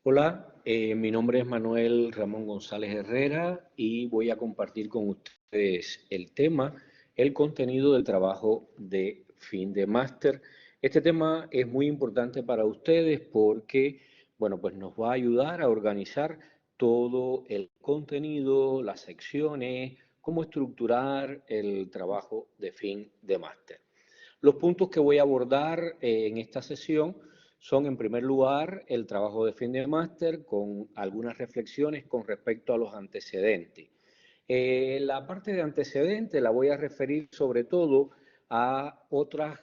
Hola, mi nombre es Manuel Ramón González Herrera y voy a compartir con ustedes el tema, el contenido del trabajo de fin de máster. Este tema es muy importante para ustedes porque, bueno, pues nos va a ayudar a organizar todo el contenido, las secciones, cómo estructurar el trabajo de fin de máster. Los puntos que voy a abordar en esta sesión son, en primer lugar, el trabajo de fin de máster con algunas reflexiones con respecto a los antecedentes. La parte de antecedentes la voy a referir sobre todo a otras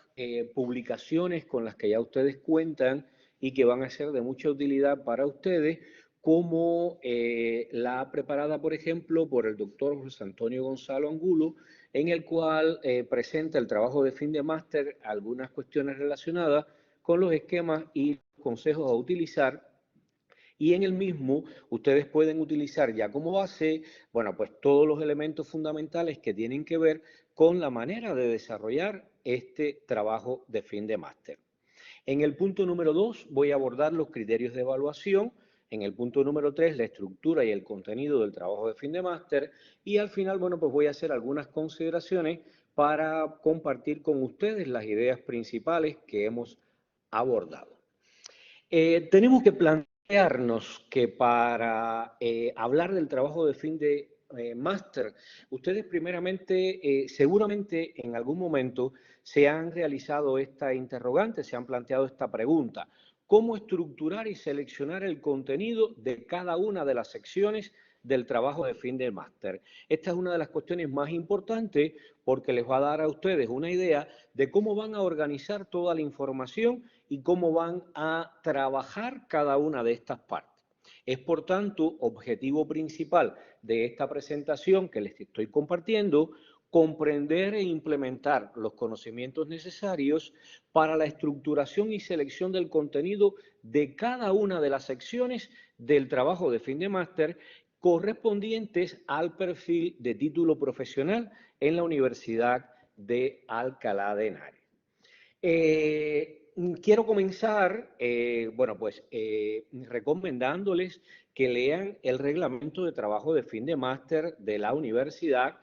publicaciones con las que ya ustedes cuentan y que van a ser de mucha utilidad para ustedes, como la preparada, por ejemplo, por el doctor José Antonio Gonzalo Angulo, en el cual presenta el trabajo de fin de máster, algunas cuestiones relacionadas con los esquemas y consejos a utilizar, y en el mismo ustedes pueden utilizar ya como base, bueno, pues todos los elementos fundamentales que tienen que ver con la manera de desarrollar este trabajo de fin de máster. En el punto número 2 voy a abordar los criterios de evaluación. En el punto número 3, la estructura y el contenido del trabajo de fin de máster. Y al final, bueno, pues voy a hacer algunas consideraciones para compartir con ustedes las ideas principales que hemos abordado. Tenemos que plantearnos que para hablar del trabajo de fin de máster, ustedes primeramente, seguramente en algún momento se han realizado esta interrogante, se han planteado esta pregunta: ¿cómo estructurar y seleccionar el contenido de cada una de las secciones del trabajo de fin de máster? Esta es una de las cuestiones más importantes porque les va a dar a ustedes una idea de cómo van a organizar toda la información y cómo van a trabajar cada una de estas partes. Es, por tanto, objetivo principal de esta presentación que les estoy compartiendo, comprender e implementar los conocimientos necesarios para la estructuración y selección del contenido de cada una de las secciones del trabajo de fin de máster correspondientes al perfil de título profesional en la Universidad de Alcalá de Henares. Quiero comenzar, recomendándoles que lean el reglamento de trabajo de fin de máster de la universidad,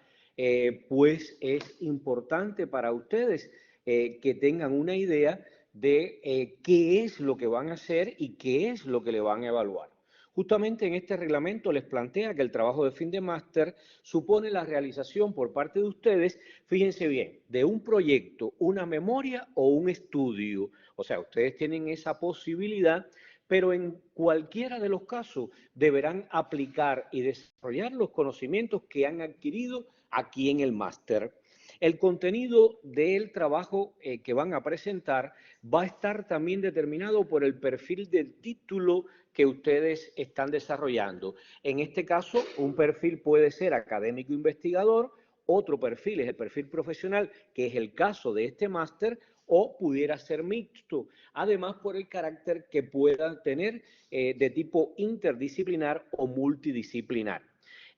pues es importante para ustedes que tengan una idea de qué es lo que van a hacer y qué es lo que le van a evaluar. Justamente en este reglamento les plantea que el trabajo de fin de máster supone la realización por parte de ustedes, fíjense bien, de un proyecto, una memoria o un estudio. O sea, ustedes tienen esa posibilidad, pero en cualquiera de los casos deberán aplicar y desarrollar los conocimientos que han adquirido aquí en el máster. El contenido del trabajo que van a presentar va a estar también determinado por el perfil del título que ustedes están desarrollando. En este caso, un perfil puede ser académico investigador, otro perfil es el perfil profesional, que es el caso de este máster, o pudiera ser mixto, además por el carácter que pueda tener de tipo interdisciplinar o multidisciplinar.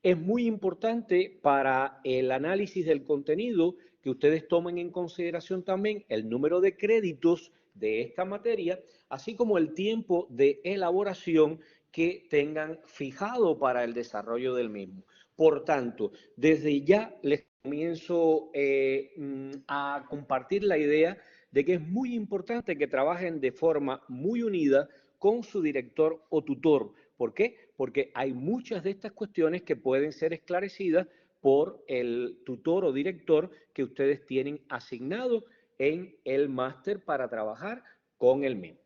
Es muy importante para el análisis del contenido que ustedes tomen en consideración también el número de créditos de esta materia, así como el tiempo de elaboración que tengan fijado para el desarrollo del mismo. Por tanto, desde ya les comienzo a compartir la idea de que es muy importante que trabajen de forma muy unida con su director o tutor. ¿Por qué? Porque hay muchas de estas cuestiones que pueden ser esclarecidas por el tutor o director que ustedes tienen asignado en el máster para trabajar con el mismo.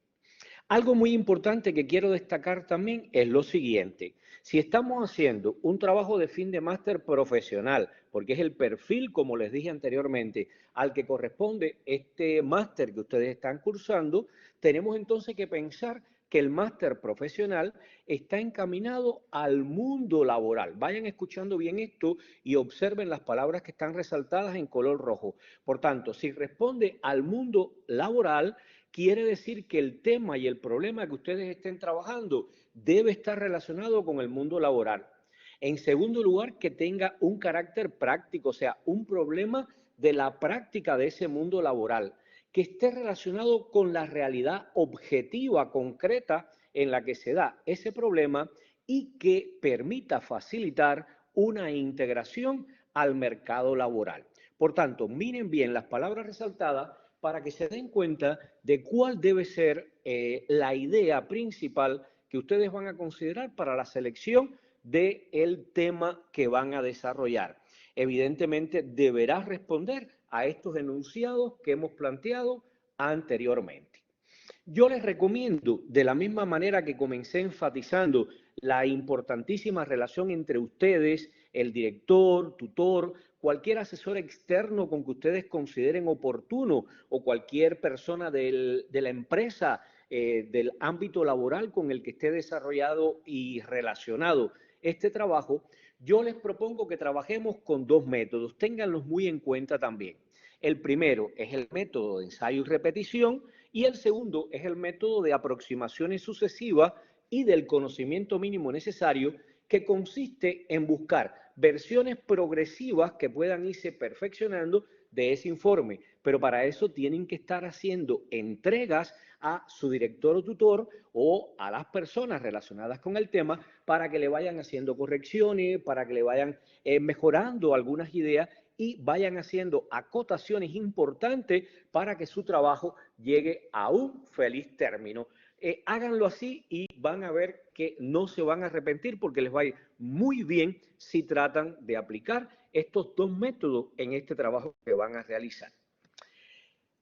Algo muy importante que quiero destacar también es lo siguiente: si estamos haciendo un trabajo de fin de máster profesional, porque es el perfil, como les dije anteriormente, al que corresponde este máster que ustedes están cursando, tenemos entonces que pensar que el máster profesional está encaminado al mundo laboral. Vayan escuchando bien esto y observen las palabras que están resaltadas en color rojo. Por tanto, si responde al mundo laboral, quiere decir que el tema y el problema que ustedes estén trabajando debe estar relacionado con el mundo laboral. En segundo lugar, que tenga un carácter práctico, o sea, un problema de la práctica de ese mundo laboral, que esté relacionado con la realidad objetiva, concreta, en la que se da ese problema y que permita facilitar una integración al mercado laboral. Por tanto, miren bien las palabras resaltadas para que se den cuenta de cuál debe ser la idea principal que ustedes van a considerar para la selección del tema que van a desarrollar. Evidentemente, deberá responder a estos enunciados que hemos planteado anteriormente. Yo les recomiendo, de la misma manera que comencé enfatizando la importantísima relación entre ustedes, el director, tutor, cualquier asesor externo con que ustedes consideren oportuno o cualquier persona de la empresa, del ámbito laboral con el que esté desarrollado y relacionado este trabajo, yo les propongo que trabajemos con dos métodos, ténganlos muy en cuenta también. El primero es el método de ensayo y repetición y el segundo es el método de aproximaciones sucesivas y del conocimiento mínimo necesario, que consiste en buscar versiones progresivas que puedan irse perfeccionando de ese informe, pero para eso tienen que estar haciendo entregas a su director o tutor o a las personas relacionadas con el tema para que le vayan haciendo correcciones, para que le vayan mejorando algunas ideas y vayan haciendo acotaciones importantes para que su trabajo llegue a un feliz término. Háganlo así y van a ver que no se van a arrepentir porque les va a ir muy bien si tratan de aplicar estos dos métodos en este trabajo que van a realizar.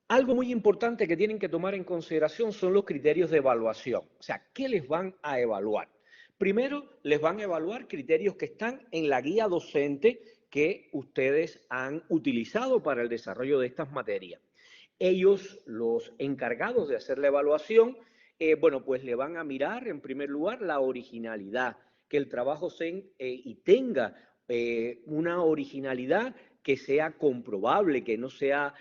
Algo muy importante que tienen que tomar en consideración son los criterios de evaluación. O sea, ¿qué les van a evaluar? Primero, les van a evaluar criterios que están en la guía docente que ustedes han utilizado para el desarrollo de estas materias. Ellos, los encargados de hacer la evaluación, bueno, pues le van a mirar en primer lugar la originalidad, que el trabajo tenga una originalidad que sea comprobable, que no sea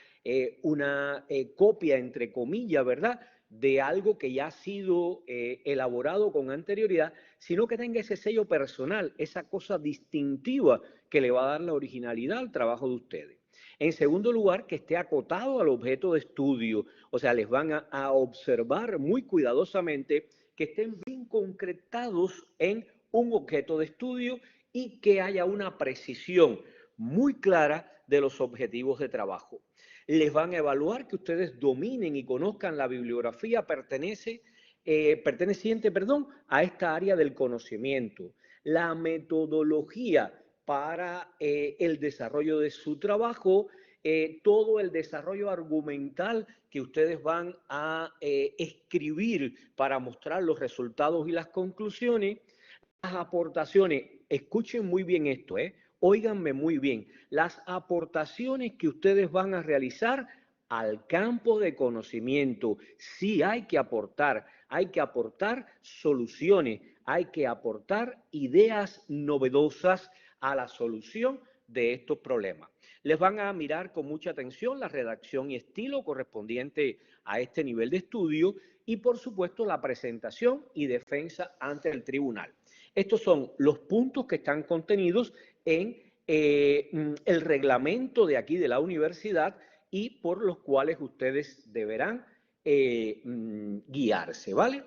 una copia, entre comillas, ¿verdad?, de algo que ya ha sido elaborado con anterioridad, sino que tenga ese sello personal, esa cosa distintiva que le va a dar la originalidad al trabajo de ustedes. En segundo lugar, que esté acotado al objeto de estudio, o sea, les van a observar muy cuidadosamente que estén bien concretados en un objeto de estudio y que haya una precisión muy clara de los objetivos de trabajo. Les van a evaluar que ustedes dominen y conozcan la bibliografía perteneciente a esta área del conocimiento, la metodología para el desarrollo de su trabajo, todo el desarrollo argumental que ustedes van a escribir para mostrar los resultados y las conclusiones, las aportaciones. Escuchen muy bien esto, óiganme muy bien, las aportaciones que ustedes van a realizar al campo de conocimiento. Sí hay que aportar soluciones, hay que aportar ideas novedosas a la solución de estos problemas. Les van a mirar con mucha atención la redacción y estilo correspondiente a este nivel de estudio y, por supuesto, la presentación y defensa ante el tribunal. Estos son los puntos que están contenidos en el reglamento de aquí de la universidad y por los cuales ustedes deberán guiarse, ¿vale?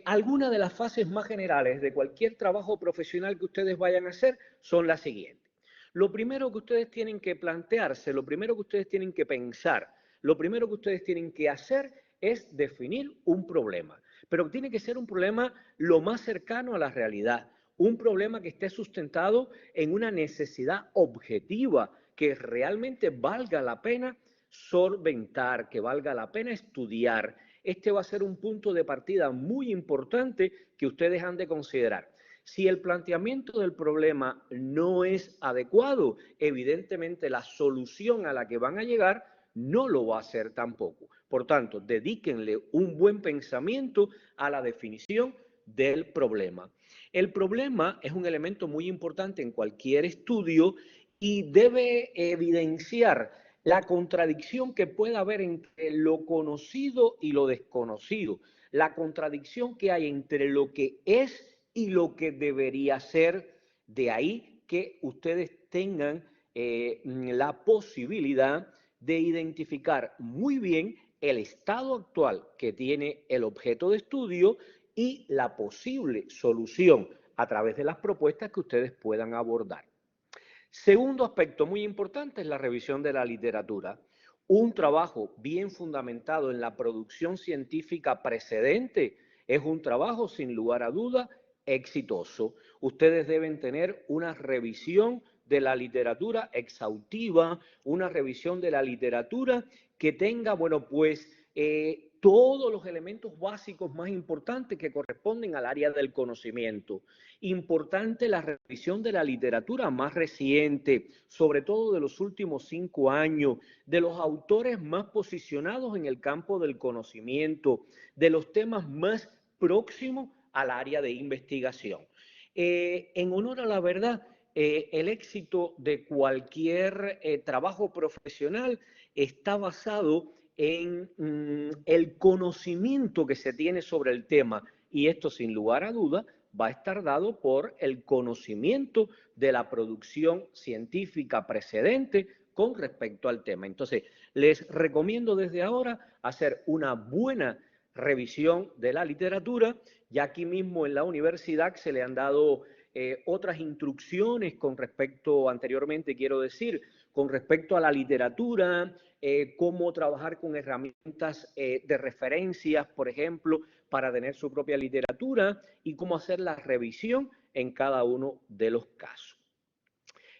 Algunas de las fases más generales de cualquier trabajo profesional que ustedes vayan a hacer son las siguientes. Lo primero que ustedes tienen que plantearse, lo primero que ustedes tienen que pensar, lo primero que ustedes tienen que hacer es definir un problema. Pero tiene que ser un problema lo más cercano a la realidad, un problema que esté sustentado en una necesidad objetiva, que realmente valga la pena solventar, que valga la pena estudiar. Este va a ser un punto de partida muy importante que ustedes han de considerar. Si el planteamiento del problema no es adecuado, evidentemente la solución a la que van a llegar no lo va a ser tampoco. Por tanto, dedíquenle un buen pensamiento a la definición del problema. El problema es un elemento muy importante en cualquier estudio y debe evidenciar la contradicción que pueda haber entre lo conocido y lo desconocido, la contradicción que hay entre lo que es y lo que debería ser. De ahí que ustedes tengan la posibilidad de identificar muy bien el estado actual que tiene el objeto de estudio y la posible solución a través de las propuestas que ustedes puedan abordar. Segundo aspecto muy importante es la revisión de la literatura. Un trabajo bien fundamentado en la producción científica precedente es un trabajo, sin lugar a duda, exitoso. Ustedes deben tener una revisión de la literatura exhaustiva, una revisión de la literatura que tenga, bueno, pues todos los elementos básicos más importantes que corresponden al área del conocimiento. Importante la revisión de la literatura más reciente, sobre todo de los últimos 5 años, de los autores más posicionados en el campo del conocimiento, de los temas más próximos al área de investigación. En honor a la verdad, el éxito de cualquier trabajo profesional está basado en el conocimiento que se tiene sobre el tema, y esto sin lugar a duda va a estar dado por el conocimiento de la producción científica precedente con respecto al tema. Entonces, les recomiendo desde ahora hacer una buena revisión de la literatura. Ya aquí mismo en la universidad se le han dado otras instrucciones con respecto, anteriormente quiero decir, con respecto a la literatura, cómo trabajar con herramientas de referencias, por ejemplo, para tener su propia literatura y cómo hacer la revisión en cada uno de los casos.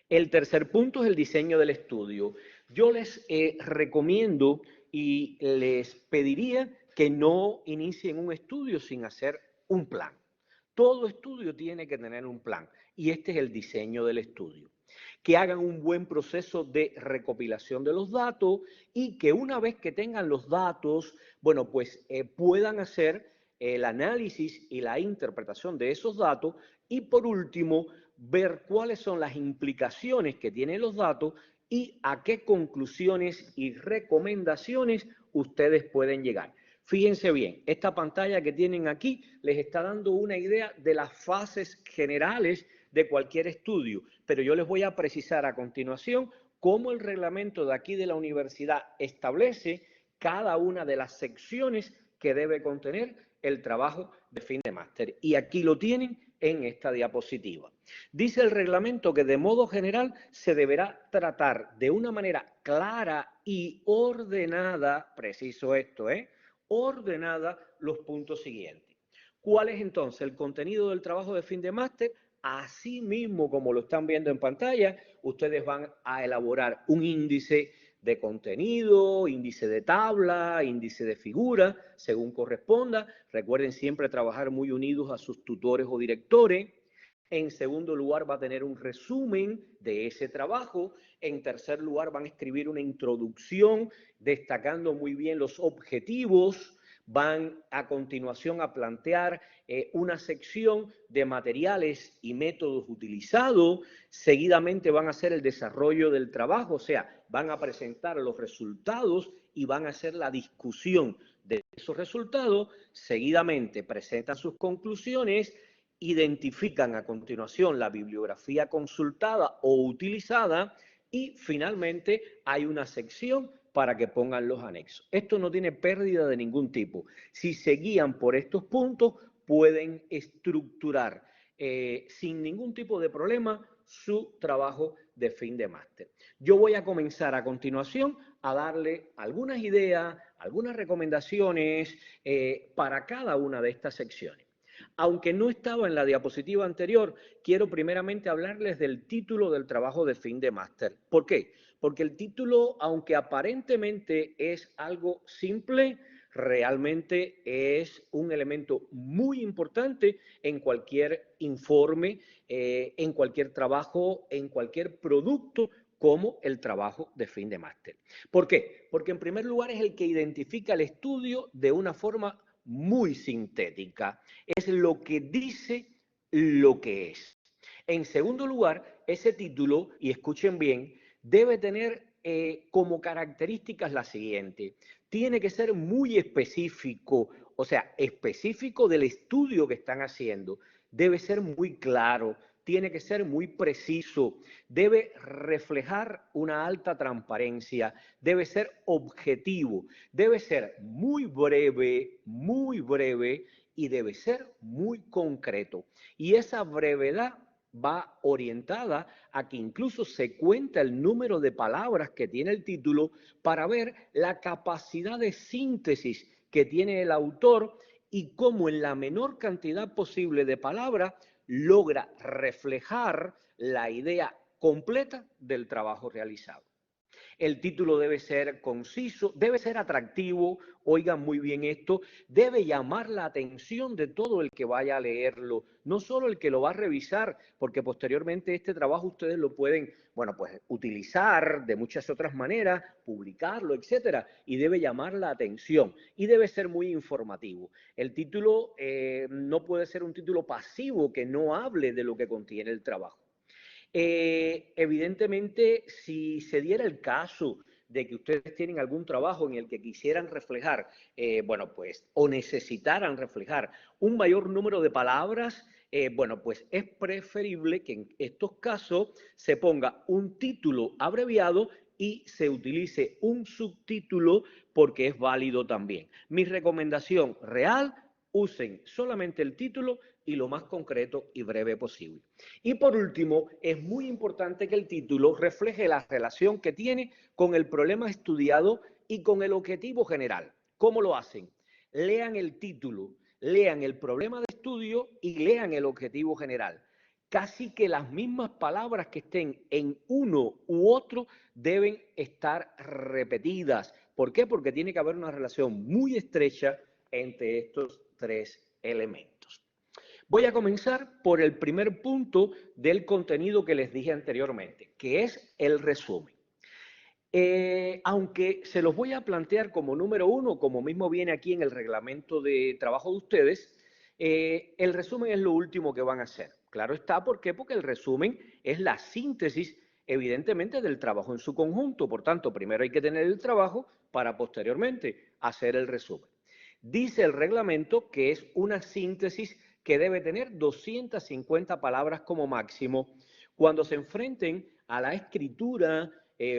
El tercer punto es el diseño del estudio. Yo les recomiendo y les pediría que no inicien un estudio sin hacer un plan. Todo estudio tiene que tener un plan y este es el diseño del estudio. Que hagan un buen proceso de recopilación de los datos y que una vez que tengan los datos, bueno, pues puedan hacer el análisis y la interpretación de esos datos y por último, ver cuáles son las implicaciones que tienen los datos y a qué conclusiones y recomendaciones ustedes pueden llegar. Fíjense bien, esta pantalla que tienen aquí les está dando una idea de las fases generales de cualquier estudio, pero yo les voy a precisar a continuación cómo el reglamento de aquí de la universidad establece cada una de las secciones que debe contener el trabajo de fin de máster. Y aquí lo tienen en esta diapositiva. Dice el reglamento que de modo general se deberá tratar de una manera clara y ordenada, preciso esto, ordenada los puntos siguientes. ¿Cuál es entonces el contenido del trabajo de fin de máster? Así mismo como lo están viendo en pantalla, ustedes van a elaborar un índice de contenido, índice de tabla, índice de figura, según corresponda. Recuerden siempre trabajar muy unidos a sus tutores o directores. En segundo lugar, va a tener un resumen de ese trabajo. En tercer lugar, van a escribir una introducción destacando muy bien los objetivos. Van a continuación a plantear una sección de materiales y métodos utilizados. Seguidamente van a hacer el desarrollo del trabajo, o sea, van a presentar los resultados y van a hacer la discusión de esos resultados. Seguidamente presentan sus conclusiones, identifican a continuación la bibliografía consultada o utilizada y finalmente hay una sección para que pongan los anexos. Esto no tiene pérdida de ningún tipo. Si se guían por estos puntos, pueden estructurar sin ningún tipo de problema su trabajo de fin de máster. Yo voy a comenzar a continuación a darle algunas ideas, algunas recomendaciones para cada una de estas secciones. Aunque no estaba en la diapositiva anterior, quiero primeramente hablarles del título del trabajo de fin de máster. ¿Por qué? Porque el título, aunque aparentemente es algo simple, realmente es un elemento muy importante en cualquier informe, en cualquier trabajo, en cualquier producto como el trabajo de fin de máster. ¿Por qué? Porque en primer lugar es el que identifica el estudio de una forma muy sintética. Es lo que dice lo que es. En segundo lugar, ese título, y escuchen bien, debe tener como características la siguiente. Tiene que ser muy específico, o sea, específico del estudio que están haciendo. Debe ser muy claro, tiene que ser muy preciso, debe reflejar una alta transparencia, debe ser objetivo, debe ser muy breve y debe ser muy concreto. Y esa brevedad va orientada a que incluso se cuenta el número de palabras que tiene el título para ver la capacidad de síntesis que tiene el autor y cómo en la menor cantidad posible de palabras logra reflejar la idea completa del trabajo realizado. El título debe ser conciso, debe ser atractivo, oigan muy bien esto, debe llamar la atención de todo el que vaya a leerlo, no solo el que lo va a revisar, porque posteriormente este trabajo ustedes lo pueden, bueno, pues utilizar de muchas otras maneras, publicarlo, etcétera, y debe llamar la atención y debe ser muy informativo. El título no puede ser un título pasivo que no hable de lo que contiene el trabajo. Evidentemente, si se diera el caso de que ustedes tienen algún trabajo en el que quisieran reflejar, bueno, pues, o necesitaran reflejar un mayor número de palabras, bueno, pues es preferible que en estos casos se ponga un título abreviado y se utilice un subtítulo porque es válido también. Mi recomendación real, usen solamente el título y lo más concreto y breve posible. Y por último, es muy importante que el título refleje la relación que tiene con el problema estudiado y con el objetivo general. ¿Cómo lo hacen? Lean el título, lean el problema de estudio y lean el objetivo general. Casi que las mismas palabras que estén en uno u otro deben estar repetidas. ¿Por qué? Porque tiene que haber una relación muy estrecha entre estos tres elementos. Voy a comenzar por el primer punto del contenido que les dije anteriormente, que es el resumen. Aunque se los voy a plantear como número uno, como mismo viene aquí en el reglamento de trabajo de ustedes, el resumen es lo último que van a hacer. Claro está, ¿por qué? Porque el resumen es la síntesis, evidentemente, del trabajo en su conjunto. Por tanto, primero hay que tener el trabajo para posteriormente hacer el resumen. Dice el reglamento que es una síntesis que debe tener 250 palabras como máximo. Cuando se enfrenten a la escritura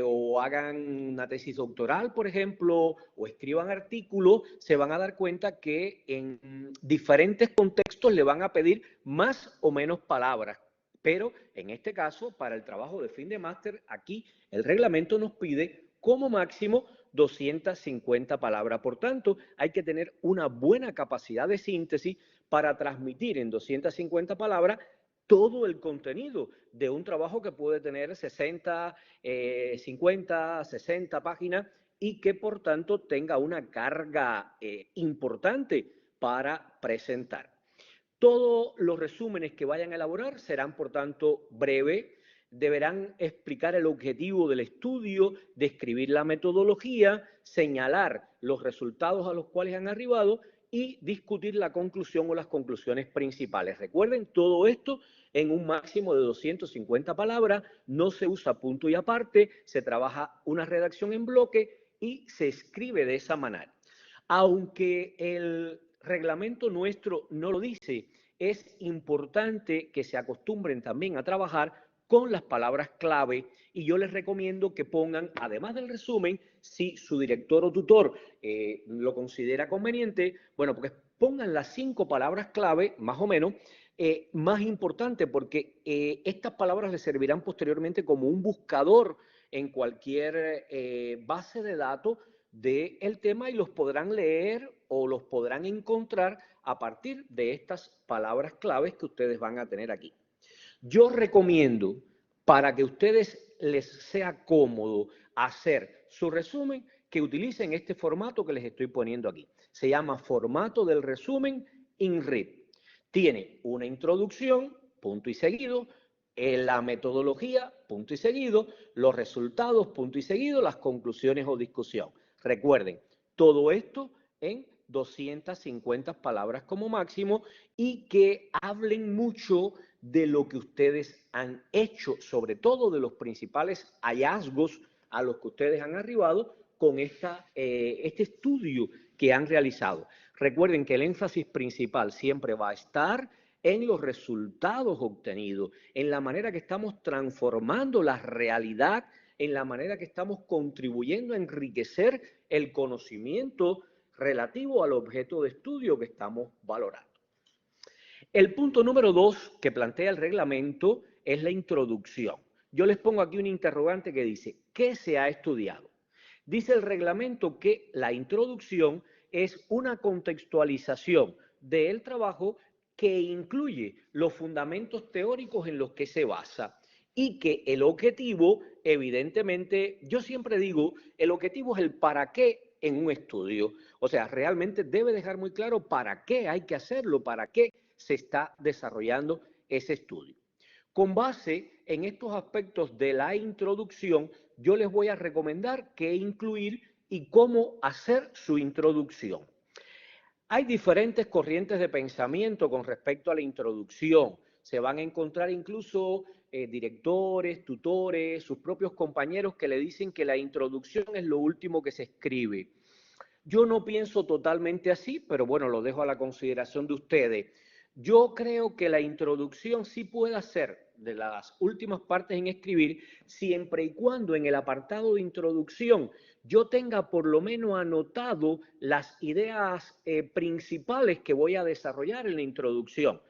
o hagan una tesis doctoral, por ejemplo, o escriban artículos, se van a dar cuenta que en diferentes contextos le van a pedir más o menos palabras. Pero en este caso, para el trabajo de fin de máster, aquí el reglamento nos pide como máximo 250 palabras. Por tanto, hay que tener una buena capacidad de síntesis para transmitir en 250 palabras todo el contenido de un trabajo que puede tener 60, 50, 60 páginas y que por tanto tenga una carga importante para presentar. Todos los resúmenes que vayan a elaborar serán por tanto breves, deberán explicar el objetivo del estudio, describir la metodología, señalar los resultados a los cuales han arribado y discutir la conclusión o las conclusiones principales. Recuerden, todo esto en un máximo de 250 palabras, no se usa punto y aparte, se trabaja una redacción en bloque y se escribe de esa manera. Aunque el reglamento nuestro no lo dice, es importante que se acostumbren también a trabajar con las palabras clave y yo les recomiendo que pongan, además del resumen, si su director o tutor lo considera conveniente, bueno, pues pongan las 5 palabras clave, más o menos, más importante porque estas palabras les servirán posteriormente como un buscador en cualquier base de datos del tema y los podrán leer o los podrán encontrar a partir de estas palabras claves que ustedes van a tener aquí. Yo recomiendo, para que a ustedes les sea cómodo hacer su resumen, que utilicen este formato que les estoy poniendo aquí. Se llama formato del resumen INRID. Tiene una introducción, punto y seguido, la metodología, punto y seguido, los resultados, punto y seguido, las conclusiones o discusión. Recuerden, todo esto en 250 palabras como máximo y que hablen mucho de lo que ustedes han hecho, sobre todo de los principales hallazgos a los que ustedes han arribado con este estudio que han realizado. Recuerden que el énfasis principal siempre va a estar en los resultados obtenidos, en la manera que estamos transformando la realidad, en la manera que estamos contribuyendo a enriquecer el conocimiento relativo al objeto de estudio que estamos valorando. El punto número 2 que plantea el reglamento es la introducción. Yo les pongo aquí un interrogante que dice, ¿qué se ha estudiado? Dice el reglamento que la introducción es una contextualización del trabajo que incluye los fundamentos teóricos en los que se basa y que el objetivo, evidentemente, yo siempre digo, el objetivo es el para qué en un estudio. O sea, realmente debe dejar muy claro para qué hay que hacerlo, para qué se está desarrollando ese estudio. Con base en estos aspectos de la introducción, yo les voy a recomendar qué incluir y cómo hacer su introducción. Hay diferentes corrientes de pensamiento con respecto a la introducción. Se van a encontrar incluso directores, tutores, sus propios compañeros que le dicen que la introducción es lo último que se escribe. Yo no pienso totalmente así, pero bueno, lo dejo a la consideración de ustedes. Yo creo que la introducción sí puede ser de las últimas partes en escribir, siempre y cuando en el apartado de introducción yo tenga por lo menos anotado las ideas principales que voy a desarrollar en la introducción.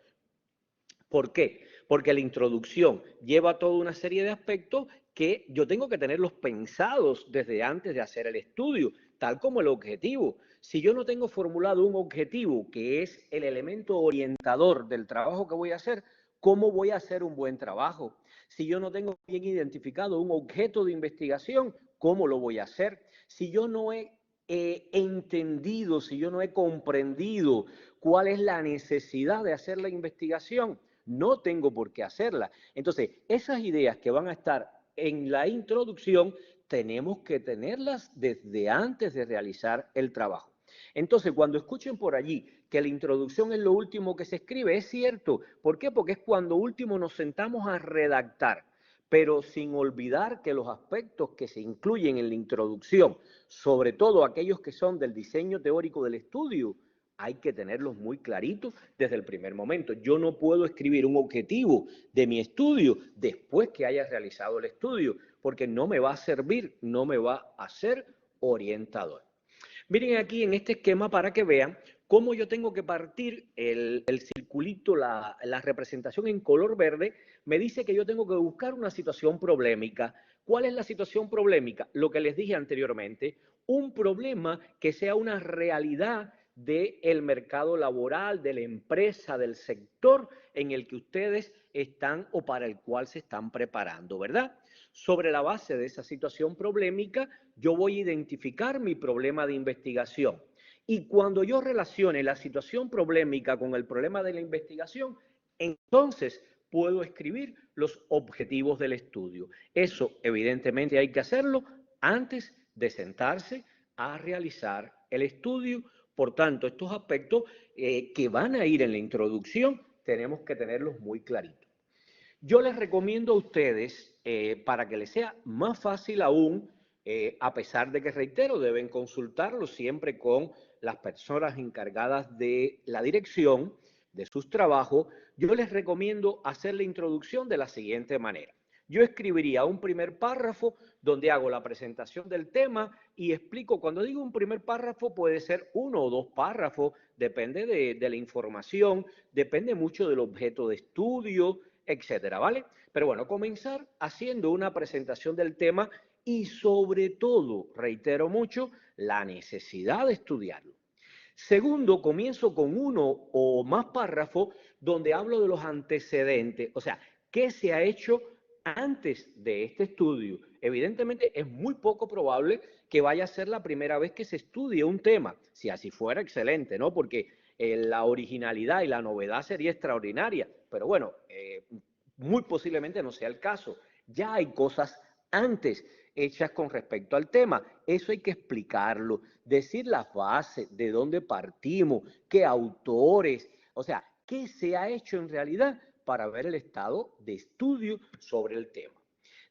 ¿Por qué? Porque la introducción lleva toda una serie de aspectos que yo tengo que tenerlos pensados desde antes de hacer el estudio, tal como el objetivo. Si yo no tengo formulado un objetivo, que es el elemento orientador del trabajo que voy a hacer, ¿cómo voy a hacer un buen trabajo? Si yo no tengo bien identificado un objeto de investigación, ¿cómo lo voy a hacer? Si yo no he entendido, si yo no he comprendido cuál es la necesidad de hacer la investigación, no tengo por qué hacerla. Entonces, esas ideas que van a estar en la introducción, tenemos que tenerlas desde antes de realizar el trabajo. Entonces, cuando escuchen por allí que la introducción es lo último que se escribe, es cierto. ¿Por qué? Porque es cuando último nos sentamos a redactar, pero sin olvidar que los aspectos que se incluyen en la introducción, sobre todo aquellos que son del diseño teórico del estudio, hay que tenerlos muy claritos desde el primer momento. Yo no puedo escribir un objetivo de mi estudio después que haya realizado el estudio, porque no me va a servir, no me va a ser orientador. Miren aquí en este esquema para que vean cómo yo tengo que partir el circulito, la representación en color verde, me dice que yo tengo que buscar una situación problemática. ¿Cuál es la situación problemática? Lo que les dije anteriormente, un problema que sea una realidad del mercado laboral, de la empresa, del sector en el que ustedes están o para el cual se están preparando, ¿verdad? Sobre la base de esa situación problemática, yo voy a identificar mi problema de investigación. Y cuando yo relacione la situación problemática con el problema de la investigación, entonces puedo escribir los objetivos del estudio. Eso, evidentemente, hay que hacerlo antes de sentarse a realizar el estudio. Por tanto, estos aspectos que van a ir en la introducción, tenemos que tenerlos muy claritos. Yo les recomiendo a ustedes, para que les sea más fácil aún, a pesar de que, reitero, deben consultarlo siempre con las personas encargadas de la dirección de sus trabajos, yo les recomiendo hacer la introducción de la siguiente manera. Yo escribiría un primer párrafo donde hago la presentación del tema y explico, cuando digo un primer párrafo puede ser 1 o 2 párrafos, depende de la información, depende mucho del objeto de estudio, etcétera, ¿vale? Pero bueno, comenzar haciendo una presentación del tema y sobre todo, reitero mucho, la necesidad de estudiarlo. Segundo, comienzo con 1 o más párrafos donde hablo de los antecedentes, o sea, ¿qué se ha hecho antes de este estudio? Evidentemente es muy poco probable que vaya a ser la primera vez que se estudie un tema. Si así fuera, excelente, ¿no? Porque la originalidad y la novedad sería extraordinaria, pero bueno, muy posiblemente no sea el caso. Ya hay cosas antes hechas con respecto al tema. Eso hay que explicarlo, decir las bases, de dónde partimos, qué autores, o sea, qué se ha hecho en realidad para ver el estado de estudio sobre el tema.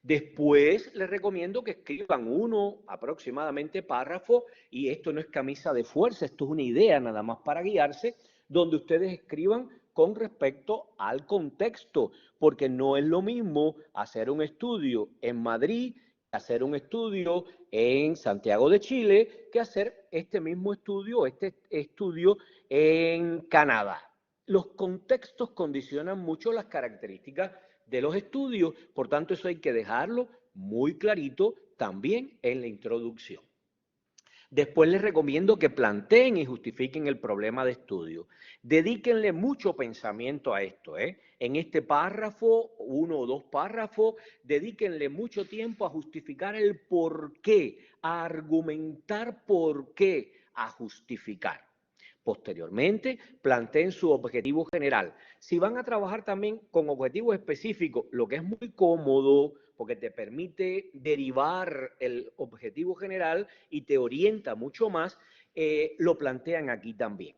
Después les recomiendo que escriban 1 aproximadamente párrafo, y esto no es camisa de fuerza, esto es una idea nada más para guiarse, donde ustedes escriban con respecto al contexto, porque no es lo mismo hacer un estudio en Madrid, hacer un estudio en Santiago de Chile, que hacer este estudio en Canadá. Los contextos condicionan mucho las características de los estudios, por tanto eso hay que dejarlo muy clarito también en la introducción. Después les recomiendo que planteen y justifiquen el problema de estudio. Dedíquenle mucho pensamiento a esto, ¿eh? En este párrafo, 1 o 2 párrafos, dedíquenle mucho tiempo a justificar el por qué, a argumentar por qué, a justificar. Posteriormente, planteen su objetivo general. Si van a trabajar también con objetivos específicos, lo que es muy cómodo, porque te permite derivar el objetivo general y te orienta mucho más, lo plantean aquí también.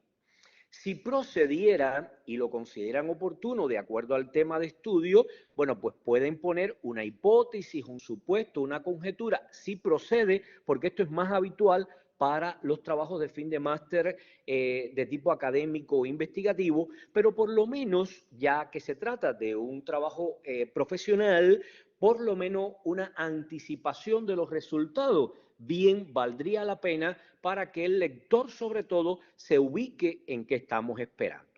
Si procedieran y lo consideran oportuno de acuerdo al tema de estudio, bueno, pues pueden poner una hipótesis, un supuesto, una conjetura, si procede, porque esto es más habitual para los trabajos de fin de máster de tipo académico o investigativo, pero por lo menos, ya que se trata de un trabajo profesional, por lo menos una anticipación de los resultados, bien valdría la pena para que el lector, sobre todo, se ubique en qué estamos esperando.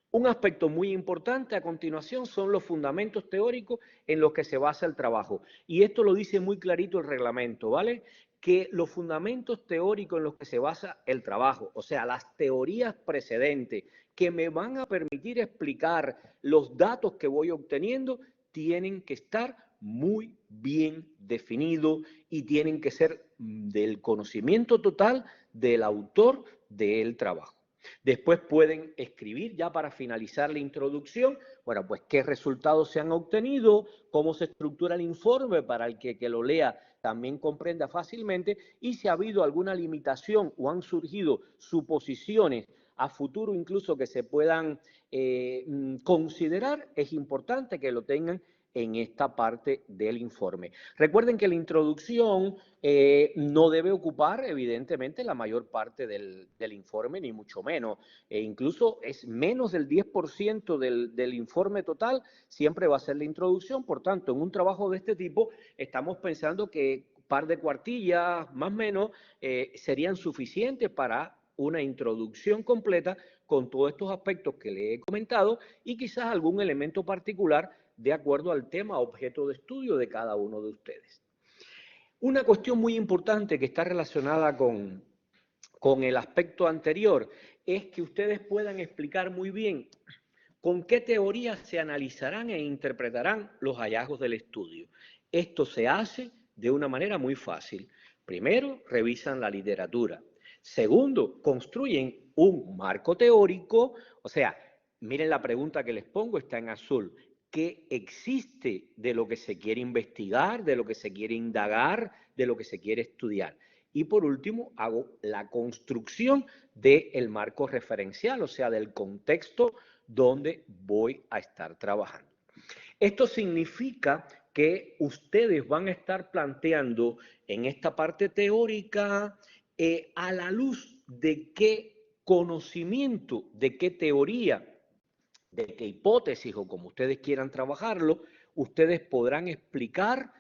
Un aspecto muy importante a continuación son los fundamentos teóricos en los que se basa el trabajo. Y esto lo dice muy clarito el reglamento, ¿vale? Que los fundamentos teóricos en los que se basa el trabajo, o sea, las teorías precedentes que me van a permitir explicar los datos que voy obteniendo, tienen que estar muy bien definidos y tienen que ser del conocimiento total del autor del trabajo. Después pueden escribir ya para finalizar la introducción, bueno, pues qué resultados se han obtenido, cómo se estructura el informe para el que lo lea también comprenda fácilmente y si ha habido alguna limitación o han surgido suposiciones a futuro incluso que se puedan considerar, es importante que lo tengan en esta parte del informe. Recuerden que la introducción no debe ocupar, evidentemente, la mayor parte del informe, ni mucho menos. Incluso es menos del 10% del informe total, siempre va a ser la introducción. Por tanto, en un trabajo de este tipo, estamos pensando que un par de cuartillas, más o menos, serían suficientes para una introducción completa con todos estos aspectos que le he comentado y quizás algún elemento particular de acuerdo al tema objeto de estudio de cada uno de ustedes. Una cuestión muy importante que está relacionada con el aspecto anterior es que ustedes puedan explicar muy bien con qué teorías se analizarán e interpretarán los hallazgos del estudio. Esto se hace de una manera muy fácil. Primero, revisan la literatura. Segundo, construyen un marco teórico, o sea, miren la pregunta que les pongo, está en azul. ¿Qué existe de lo que se quiere investigar, de lo que se quiere indagar, de lo que se quiere estudiar? Y por último, hago la construcción del marco referencial, o sea, del contexto donde voy a estar trabajando. Esto significa que ustedes van a estar planteando en esta parte teórica a la luz de qué conocimiento, de qué teoría, de qué hipótesis o como ustedes quieran trabajarlo, ustedes podrán explicar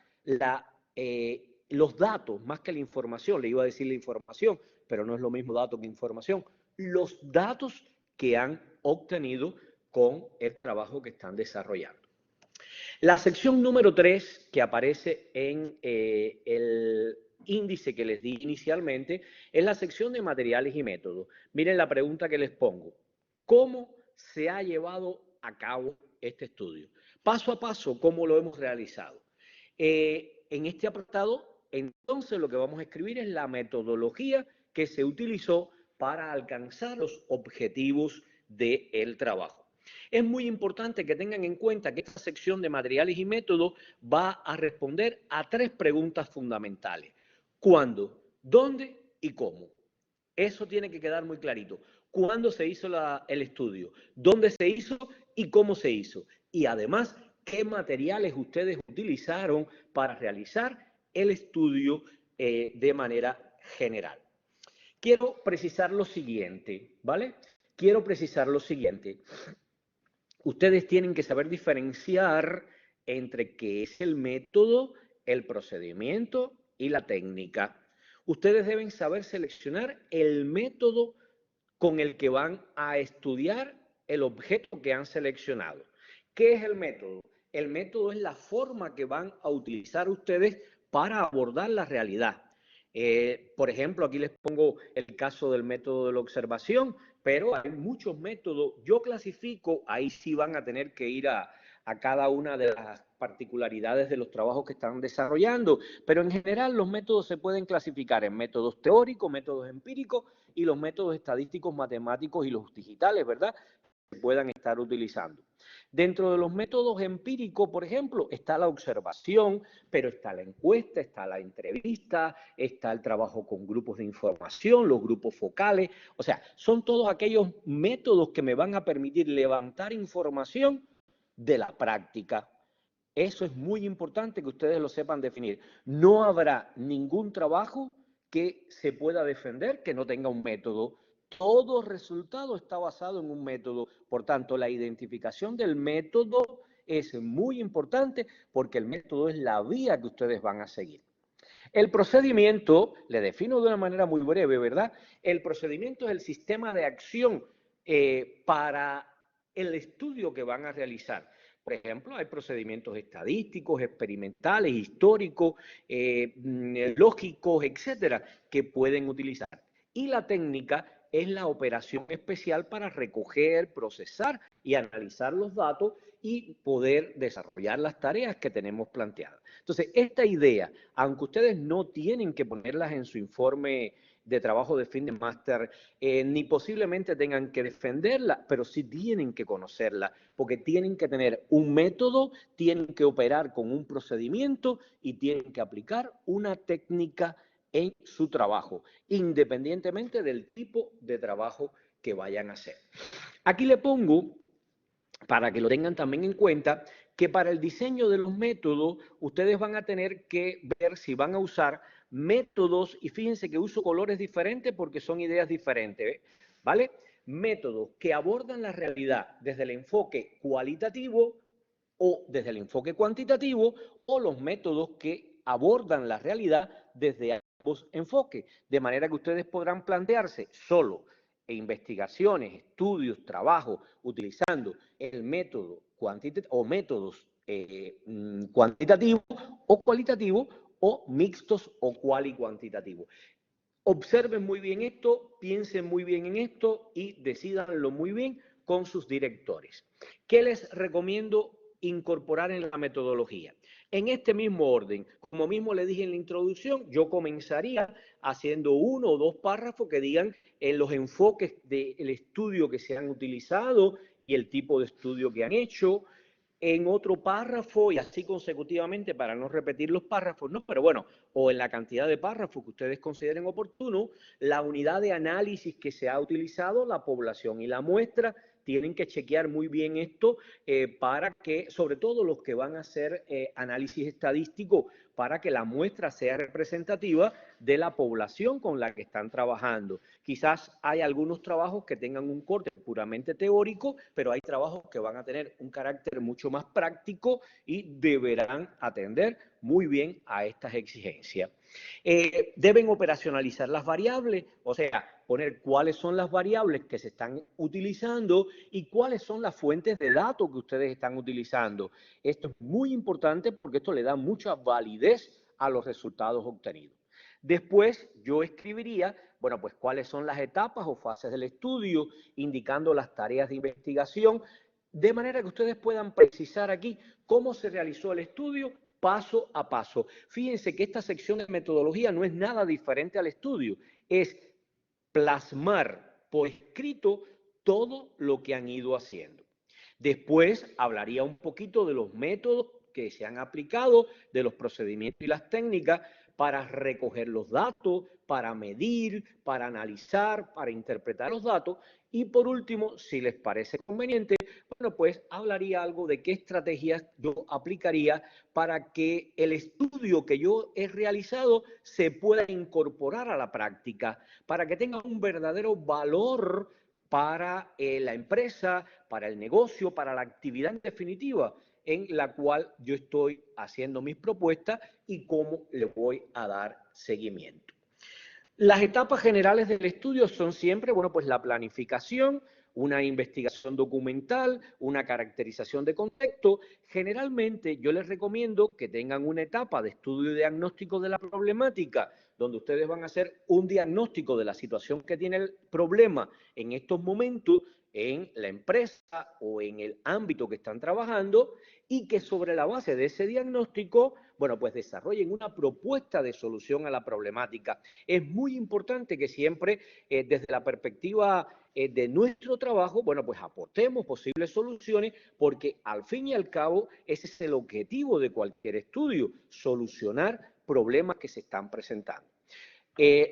los datos, más que la información, le iba a decir la información, pero no es lo mismo dato que información, los datos que han obtenido con el trabajo que están desarrollando. La sección número 3 que aparece en el índice que les di inicialmente es la sección de materiales y métodos. Miren la pregunta que les pongo. ¿Cómo se ha llevado a cabo este estudio? Paso a paso, ¿cómo lo hemos realizado? En este apartado, entonces, lo que vamos a escribir es la metodología que se utilizó para alcanzar los objetivos del trabajo. Es muy importante que tengan en cuenta que esta sección de materiales y métodos va a responder a 3 preguntas fundamentales. ¿Cuándo? ¿Dónde? ¿Y cómo? Eso tiene que quedar muy clarito. ¿Cuándo se hizo el estudio? ¿Dónde se hizo? ¿Y cómo se hizo? Y además, ¿qué materiales ustedes utilizaron para realizar el estudio de manera general? Quiero precisar lo siguiente, ¿vale? Quiero precisar lo siguiente. ustedes tienen que saber diferenciar entre qué es el método, el procedimiento y la técnica. Ustedes deben saber seleccionar el método con el que van a estudiar el objeto que han seleccionado. ¿Qué es el método? El método es la forma que van a utilizar ustedes para abordar la realidad. Por ejemplo, aquí les pongo el caso del método de la observación, pero hay muchos métodos. Yo clasifico, ahí sí van a tener que ir a cada una de las particularidades de los trabajos que están desarrollando, pero en general los métodos se pueden clasificar en métodos teóricos, métodos empíricos y los métodos estadísticos, matemáticos y los digitales, ¿verdad?, que puedan estar utilizando. Dentro de los métodos empíricos, por ejemplo, está la observación, pero está la encuesta, está la entrevista, está el trabajo con grupos de información, los grupos focales. O sea, son todos aquellos métodos que me van a permitir levantar información de la práctica. Eso es muy importante que ustedes lo sepan definir. No habrá ningún trabajo que se pueda defender que no tenga un método. Todo resultado está basado en un método. Por tanto, la identificación del método es muy importante porque el método es la vía que ustedes van a seguir. El procedimiento, le defino de una manera muy breve, ¿verdad? El procedimiento es el sistema de acción para el estudio que van a realizar. Por ejemplo, hay procedimientos estadísticos, experimentales, históricos, lógicos, etcétera, que pueden utilizar. Y la técnica es la operación especial para recoger, procesar y analizar los datos y poder desarrollar las tareas que tenemos planteadas. Entonces, esta idea, aunque ustedes no tienen que ponerlas en su informe de trabajo de fin de máster, ni posiblemente tengan que defenderla, pero sí tienen que conocerla, porque tienen que tener un método, tienen que operar con un procedimiento y tienen que aplicar una técnica en su trabajo, independientemente del tipo de trabajo que vayan a hacer. Aquí le pongo, para que lo tengan también en cuenta, que para el diseño de los métodos, ustedes van a tener que ver si van a usar métodos, y fíjense que uso colores diferentes porque son ideas diferentes, ¿vale? Métodos que abordan la realidad desde el enfoque cualitativo o desde el enfoque cuantitativo, o los métodos que abordan la realidad desde ambos enfoques, de manera que ustedes podrán plantearse solo investigaciones, estudios, trabajos, utilizando el método cuantitativo o métodos cuantitativos o cualitativos o mixtos o cual y cuantitativos. Observen muy bien esto, piensen muy bien en esto y decídanlo muy bien con sus directores. ¿Qué les recomiendo incorporar en la metodología? En este mismo orden, como mismo le dije en la introducción, yo comenzaría haciendo uno o dos párrafos que digan en los enfoques del estudio que se han utilizado y el tipo de estudio que han hecho. En otro párrafo y así consecutivamente para no repetir los párrafos, ¿no? Pero bueno, o en la cantidad de párrafos que ustedes consideren oportuno, la unidad de análisis que se ha utilizado, la población y la muestra, tienen que chequear muy bien esto para que, sobre todo los que van a hacer análisis estadístico, para que la muestra sea representativa de la población con la que están trabajando. Quizás hay algunos trabajos que tengan un corte puramente teórico, pero hay trabajos que van a tener un carácter mucho más práctico y deberán atender muy bien a estas exigencias. Deben operacionalizar las variables, o sea, poner cuáles son las variables que se están utilizando y cuáles son las fuentes de datos que ustedes están utilizando. Esto es muy importante porque esto le da mucha validez a los resultados obtenidos. Después yo escribiría, bueno, pues cuáles son las etapas o fases del estudio, indicando las tareas de investigación, de manera que ustedes puedan precisar aquí cómo se realizó el estudio paso a paso. Fíjense que esta sección de metodología no es nada diferente al estudio, es plasmar por escrito todo lo que han ido haciendo. Después hablaría un poquito de los métodos que se han aplicado, de los procedimientos y las técnicas para recoger los datos, para medir, para analizar, para interpretar los datos. Y por último, si les parece conveniente, bueno, pues hablaría algo de qué estrategias yo aplicaría para que el estudio que yo he realizado se pueda incorporar a la práctica, para que tenga un verdadero valor para la empresa, para el negocio, para la actividad en definitiva en la cual yo estoy haciendo mis propuestas y cómo le voy a dar seguimiento. Las etapas generales del estudio son siempre, bueno, pues la planificación, una investigación documental, una caracterización de contexto. Generalmente yo les recomiendo que tengan una etapa de estudio y diagnóstico de la problemática, donde ustedes van a hacer un diagnóstico de la situación que tiene el problema en estos momentos en la empresa o en el ámbito que están trabajando, y que sobre la base de ese diagnóstico, bueno, pues desarrollen una propuesta de solución a la problemática. Es muy importante que siempre, desde la perspectiva de nuestro trabajo, bueno, pues aportemos posibles soluciones, porque al fin y al cabo ese es el objetivo de cualquier estudio, solucionar problemas que se están presentando.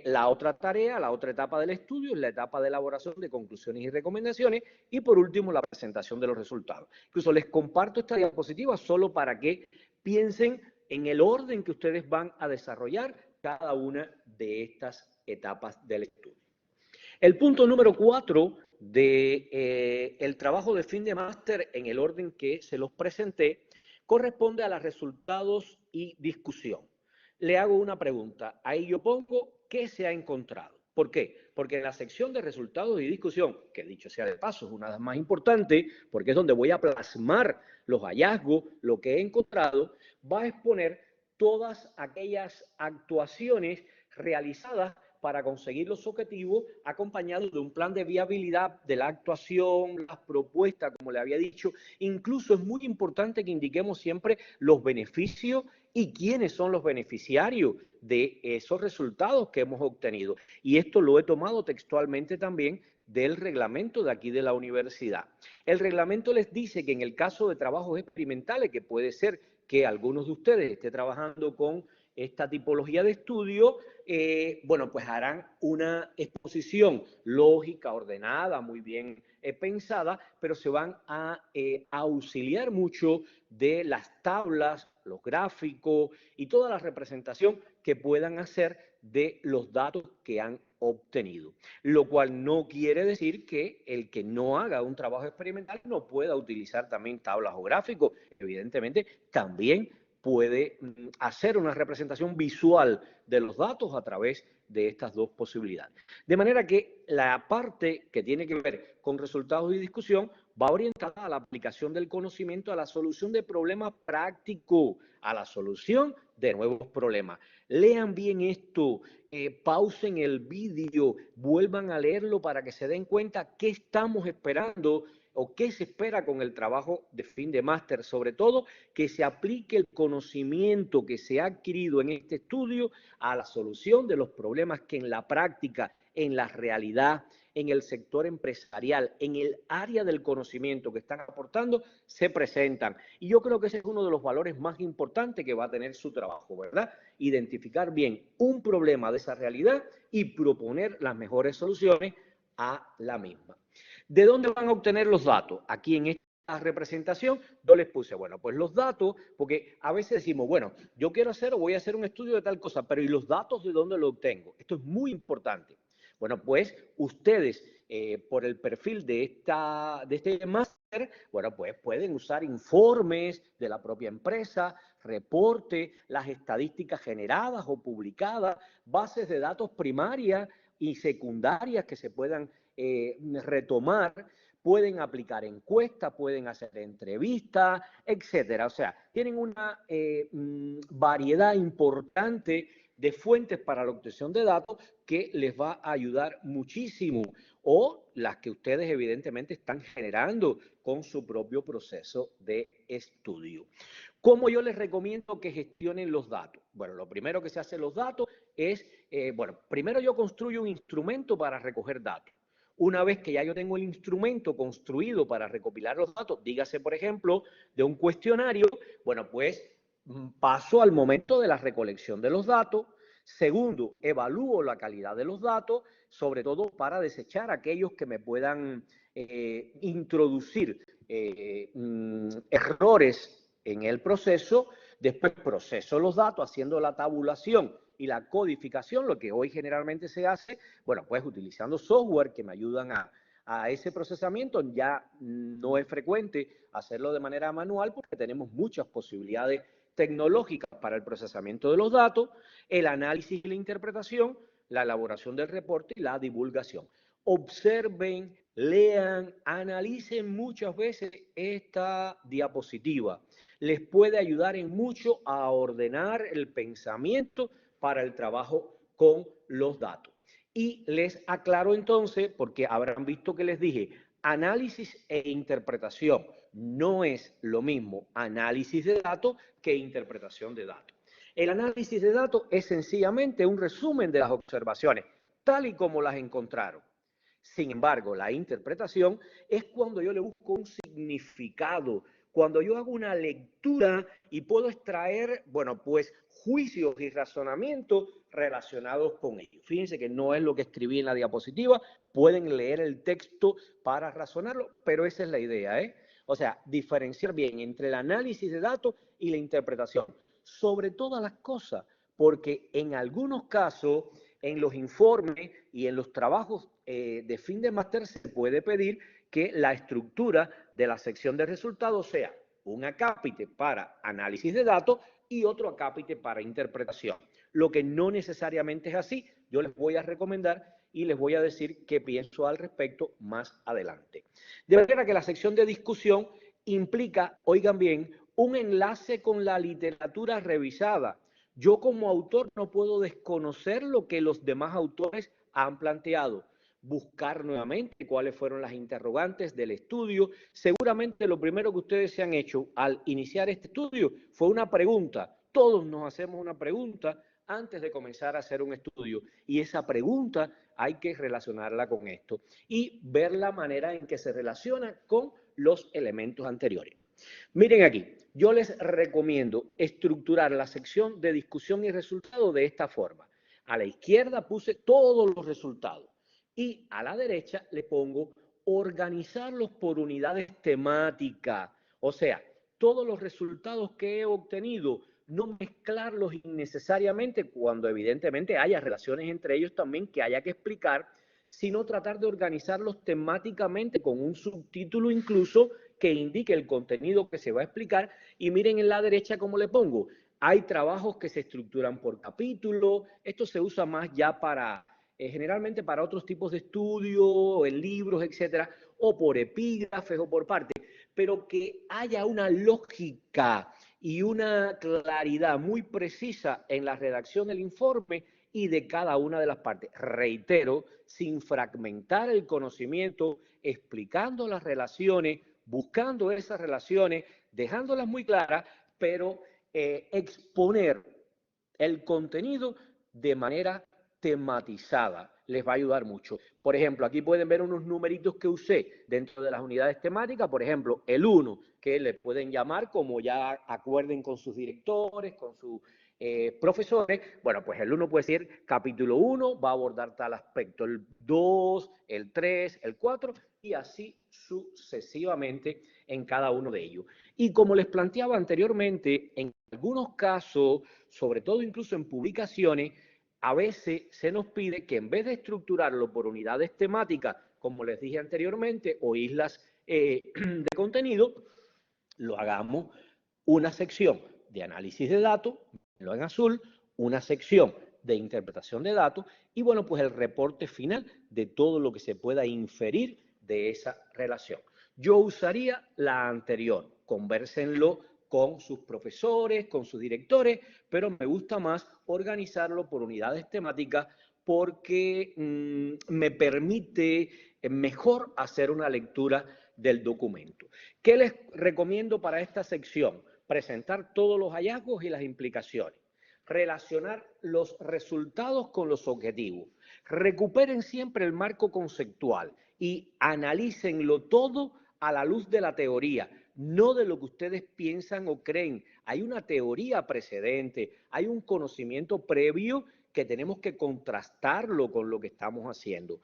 La otra tarea, la otra etapa del estudio es la etapa de elaboración de conclusiones y recomendaciones, y por último la presentación de los resultados. Incluso les comparto esta diapositiva solo para que piensen en el orden que ustedes van a desarrollar cada una de estas etapas del estudio. El punto número 4 del trabajo de fin de máster, en el orden que se los presenté, corresponde a los resultados y discusión. Le hago una pregunta. Ahí yo pongo ¿qué se ha encontrado? ¿Por qué? Porque en la sección de resultados y discusión, que dicho sea de paso es una de las más importantes, porque es donde voy a plasmar los hallazgos, lo que he encontrado, va a exponer todas aquellas actuaciones realizadas para conseguir los objetivos, acompañados de un plan de viabilidad de la actuación, las propuestas, como le había dicho. Incluso es muy importante que indiquemos siempre los beneficios y quiénes son los beneficiarios de esos resultados que hemos obtenido. Y esto lo he tomado textualmente también del reglamento de aquí de la universidad. El reglamento les dice que en el caso de trabajos experimentales, que puede ser que algunos de ustedes estén trabajando con esta tipología de estudio, bueno, pues harán una exposición lógica, ordenada, muy bien pensada, pero se van a auxiliar mucho de las tablas, los gráficos y toda la representación que puedan hacer de los datos que han obtenido. Lo cual no quiere decir que el que no haga un trabajo experimental no pueda utilizar también tablas o gráficos. Evidentemente, también puede hacer una representación visual de los datos a través de estas dos posibilidades. De manera que la parte que tiene que ver con resultados y discusión va orientada a la aplicación del conocimiento, a la solución de problemas prácticos, a la solución de nuevos problemas. Lean bien esto, pausen el vídeo, vuelvan a leerlo para que se den cuenta qué estamos esperando o qué se espera con el trabajo de fin de máster, sobre todo que se aplique el conocimiento que se ha adquirido en este estudio a la solución de los problemas que en la práctica, en la realidad, en el sector empresarial, en el área del conocimiento que están aportando, se presentan. Y yo creo que ese es uno de los valores más importantes que va a tener su trabajo, ¿verdad? Identificar bien un problema de esa realidad y proponer las mejores soluciones a la misma. ¿De dónde van a obtener los datos? Aquí en esta representación yo les puse, bueno, pues los datos, porque a veces decimos, bueno, yo quiero hacer o voy a hacer un estudio de tal cosa, pero ¿y los datos de dónde los obtengo? Esto es muy importante. Bueno, pues ustedes, por el perfil de este máster, bueno, pues pueden usar informes de la propia empresa, reportes, las estadísticas generadas o publicadas, bases de datos primarias y secundarias que se puedan retomar, pueden aplicar encuestas, pueden hacer entrevistas, etcétera. O sea, tienen una variedad importante de fuentes para la obtención de datos que les va a ayudar muchísimo, o las que ustedes evidentemente están generando con su propio proceso de estudio. ¿Cómo yo les recomiendo que gestionen los datos? Bueno, lo primero que se hace en los datos es, bueno, primero yo construyo un instrumento para recoger datos. Una vez que ya yo tengo el instrumento construido para recopilar los datos, dígase, por ejemplo, de un cuestionario, bueno, pues paso al momento de la recolección de los datos. Segundo, evalúo la calidad de los datos, sobre todo para desechar aquellos que me puedan introducir errores en el proceso. Después proceso los datos haciendo la tabulación y la codificación, lo que hoy generalmente se hace, bueno, pues utilizando software que me ayudan a ese procesamiento. Ya no es frecuente hacerlo de manera manual porque tenemos muchas posibilidades tecnológicas para el procesamiento de los datos, el análisis y la interpretación, la elaboración del reporte y la divulgación. Observen, lean, analicen muchas veces esta diapositiva. Les puede ayudar en mucho a ordenar el pensamiento para el trabajo con los datos. Y les aclaro entonces, porque habrán visto que les dije, análisis e interpretación. No es lo mismo análisis de datos que interpretación de datos. El análisis de datos es sencillamente un resumen de las observaciones, tal y como las encontraron. Sin embargo, la interpretación es cuando yo le busco un significado, cuando yo hago una lectura y puedo extraer, bueno, pues juicios y razonamientos relacionados con ello. Fíjense que no es lo que escribí en la diapositiva, pueden leer el texto para razonarlo, pero esa es la idea, ¿eh? O sea, diferenciar bien entre el análisis de datos y la interpretación, sobre todas las cosas, porque en algunos casos, en los informes y en los trabajos de fin de máster se puede pedir que la estructura de la sección de resultados sea un acápite para análisis de datos y otro acápite para interpretación. Lo que no necesariamente es así, yo les voy a recomendar y les voy a decir qué pienso al respecto más adelante. De manera que la sección de discusión implica, oigan bien, un enlace con la literatura revisada. Yo como autor no puedo desconocer lo que los demás autores han planteado, buscar nuevamente cuáles fueron las interrogantes del estudio. Seguramente lo primero que ustedes se han hecho al iniciar este estudio fue una pregunta. Todos nos hacemos una pregunta antes de comenzar a hacer un estudio y esa pregunta hay que relacionarla con esto y ver la manera en que se relaciona con los elementos anteriores. Miren aquí, yo les recomiendo estructurar la sección de discusión y resultados de esta forma. A la izquierda puse todos los resultados y a la derecha le pongo organizarlos por unidades temáticas. O sea, todos los resultados que he obtenido, no mezclarlos innecesariamente cuando evidentemente haya relaciones entre ellos también que haya que explicar, sino tratar de organizarlos temáticamente con un subtítulo incluso que indique el contenido que se va a explicar. Y miren en la derecha cómo le pongo. Hay trabajos que se estructuran por capítulo. Esto se usa más ya para, generalmente para otros tipos de estudios, en libros, etcétera, o por epígrafes o por partes, pero que haya una lógica y una claridad muy precisa en la redacción del informe y de cada una de las partes. Reitero, sin fragmentar el conocimiento, explicando las relaciones, buscando esas relaciones, dejándolas muy claras, pero exponer el contenido de manera tematizada. Les va a ayudar mucho. Por ejemplo, aquí pueden ver unos numeritos que usé dentro de las unidades temáticas. Por ejemplo, el 1, que le pueden llamar como ya acuerden con sus directores, con sus profesores. Bueno, pues el 1 puede ser capítulo 1, va a abordar tal aspecto. El 2, el 3, el 4 y así sucesivamente en cada uno de ellos. Y como les planteaba anteriormente, en algunos casos, sobre todo incluso en publicaciones, a veces se nos pide que en vez de estructurarlo por unidades temáticas, como les dije anteriormente, o islas de contenido, lo hagamos una sección de análisis de datos, lo en azul, una sección de interpretación de datos y bueno, pues el reporte final de todo lo que se pueda inferir de esa relación. Yo usaría la anterior, convérsenlo con sus profesores, con sus directores, pero me gusta más organizarlo por unidades temáticas porque me permite mejor hacer una lectura del documento. ¿Qué les recomiendo para esta sección? Presentar todos los hallazgos y las implicaciones. Relacionar los resultados con los objetivos. Recuperen siempre el marco conceptual y analícenlo todo a la luz de la teoría, no de lo que ustedes piensan o creen. Hay una teoría precedente, hay un conocimiento previo que tenemos que contrastarlo con lo que estamos haciendo.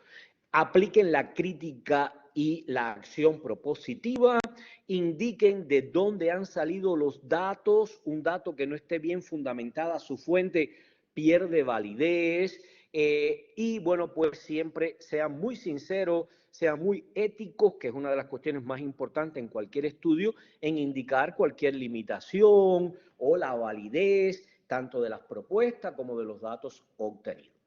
Apliquen la crítica y la acción propositiva, indiquen de dónde han salido los datos, un dato que no esté bien fundamentada su fuente pierde validez y bueno, pues siempre sean muy sinceros, sean muy éticos, que es una de las cuestiones más importantes en cualquier estudio, en indicar cualquier limitación o la validez tanto de las propuestas como de los datos obtenidos.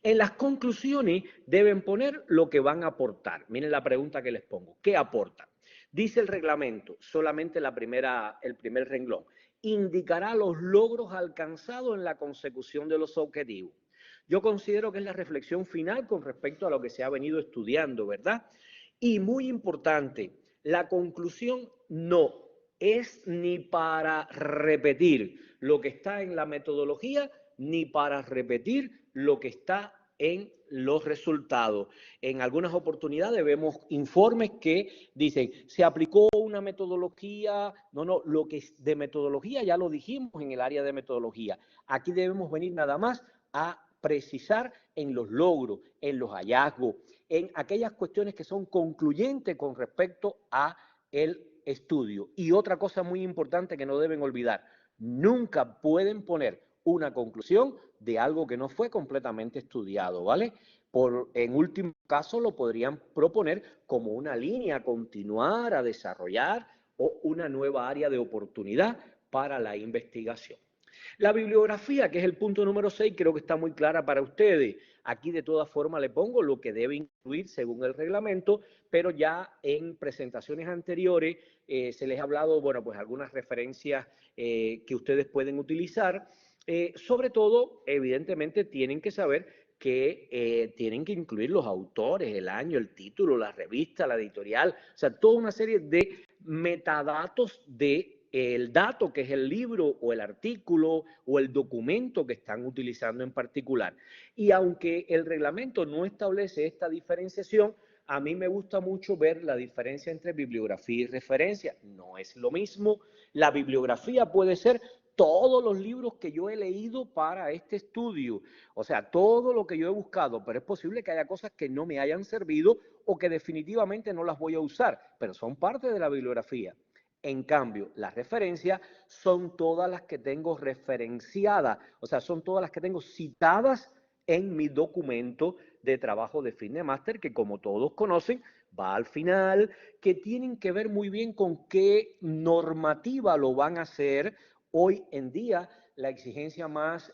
En las conclusiones deben poner lo que van a aportar. Miren la pregunta que les pongo. ¿Qué aportan? Dice el reglamento, solamente el primer renglón, indicará los logros alcanzados en la consecución de los objetivos. Yo considero que es la reflexión final con respecto a lo que se ha venido estudiando, ¿verdad? Y muy importante, la conclusión no es ni para repetir lo que está en la metodología, ni para repetir lo que está en los resultados. En algunas oportunidades vemos informes que dicen, se aplicó una metodología, no, lo que es de metodología ya lo dijimos en el área de metodología. Aquí debemos venir nada más a precisar en los logros, en los hallazgos, en aquellas cuestiones que son concluyentes con respecto a el estudio. Y otra cosa muy importante que no deben olvidar, nunca pueden poner una conclusión de algo que no fue completamente estudiado, ¿vale? En último caso lo podrían proponer como una línea a continuar, a desarrollar o una nueva área de oportunidad para la investigación. La bibliografía, que es el punto número 6, creo que está muy clara para ustedes. Aquí de todas formas le pongo lo que debe incluir según el reglamento, pero ya en presentaciones anteriores se les ha hablado, bueno, pues algunas referencias que ustedes pueden utilizar. Sobre todo, evidentemente, tienen que saber que tienen que incluir los autores, el año, el título, la revista, la editorial, o sea, toda una serie de metadatos de el dato que es el libro o el artículo o el documento que están utilizando en particular. Y aunque el reglamento no establece esta diferenciación, a mí me gusta mucho ver la diferencia entre bibliografía y referencia. No es lo mismo. La bibliografía puede ser todos los libros que yo he leído para este estudio, o sea, todo lo que yo he buscado, pero es posible que haya cosas que no me hayan servido o que definitivamente no las voy a usar, pero son parte de la bibliografía. En cambio, las referencias son todas las que tengo referenciadas, o sea, son todas las que tengo citadas en mi documento de trabajo de fin de máster, que como todos conocen, va al final, que tienen que ver muy bien con qué normativa lo van a hacer. Hoy en día, la exigencia más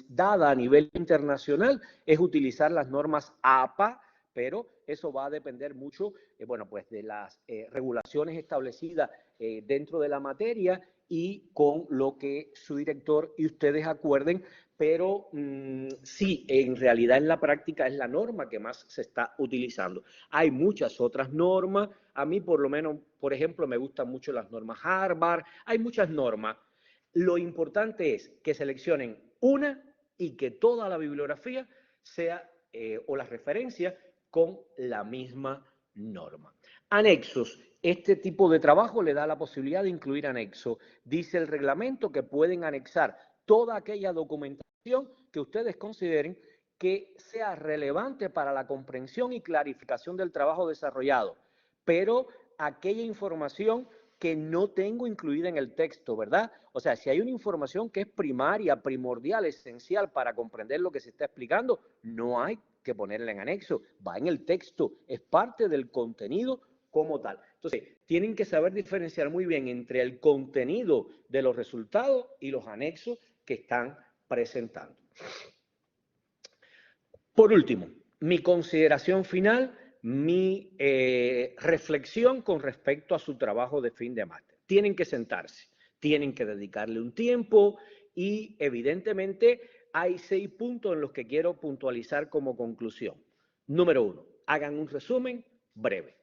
dada a nivel internacional es utilizar las normas APA, pero eso va a depender mucho, bueno, pues de las regulaciones establecidas dentro de la materia y con lo que su director y ustedes acuerden, pero sí, en realidad en la práctica es la norma que más se está utilizando. Hay muchas otras normas, a mí por lo menos, por ejemplo, me gustan mucho las normas Harvard, hay muchas normas. Lo importante es que seleccionen una y que toda la bibliografía sea, o las referencias, con la misma norma. Anexos. Este tipo de trabajo le da la posibilidad de incluir anexos. Dice el reglamento que pueden anexar toda aquella documentación que ustedes consideren que sea relevante para la comprensión y clarificación del trabajo desarrollado, pero aquella información que no tengo incluida en el texto, ¿verdad? O sea, si hay una información que es primaria, primordial, esencial para comprender lo que se está explicando, no hay que ponerla en anexo, va en el texto, es parte del contenido como tal. Entonces, tienen que saber diferenciar muy bien entre el contenido de los resultados y los anexos que están presentando. Por último, mi consideración final, mi reflexión con respecto a su trabajo de fin de máster. Tienen que sentarse, tienen que dedicarle un tiempo y evidentemente hay 6 puntos en los que quiero puntualizar como conclusión. Número 1, hagan un resumen breve.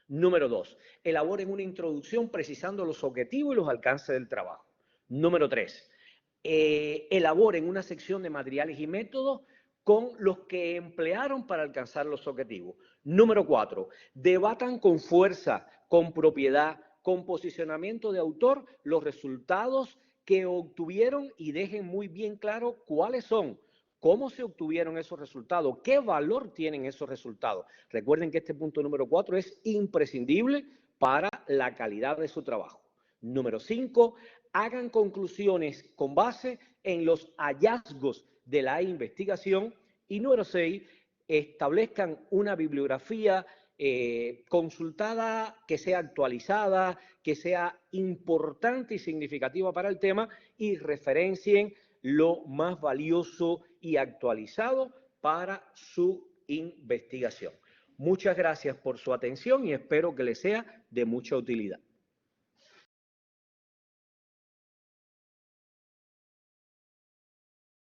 Número 2, elaboren una introducción precisando los objetivos y los alcances del trabajo. Número 3, elaboren una sección de materiales y métodos con los que emplearon para alcanzar los objetivos. Número 4, debatan con fuerza, con propiedad, con posicionamiento de autor los resultados que obtuvieron y dejen muy bien claro cuáles son, cómo se obtuvieron esos resultados, qué valor tienen esos resultados. Recuerden que este punto número 4 es imprescindible para la calidad de su trabajo. Número 5, hagan conclusiones con base en los hallazgos de la investigación. Y número 6, establezcan una bibliografía consultada, que sea actualizada, que sea importante y significativa para el tema y referencien lo más valioso y actualizado para su investigación. Muchas gracias por su atención y espero que les sea de mucha utilidad.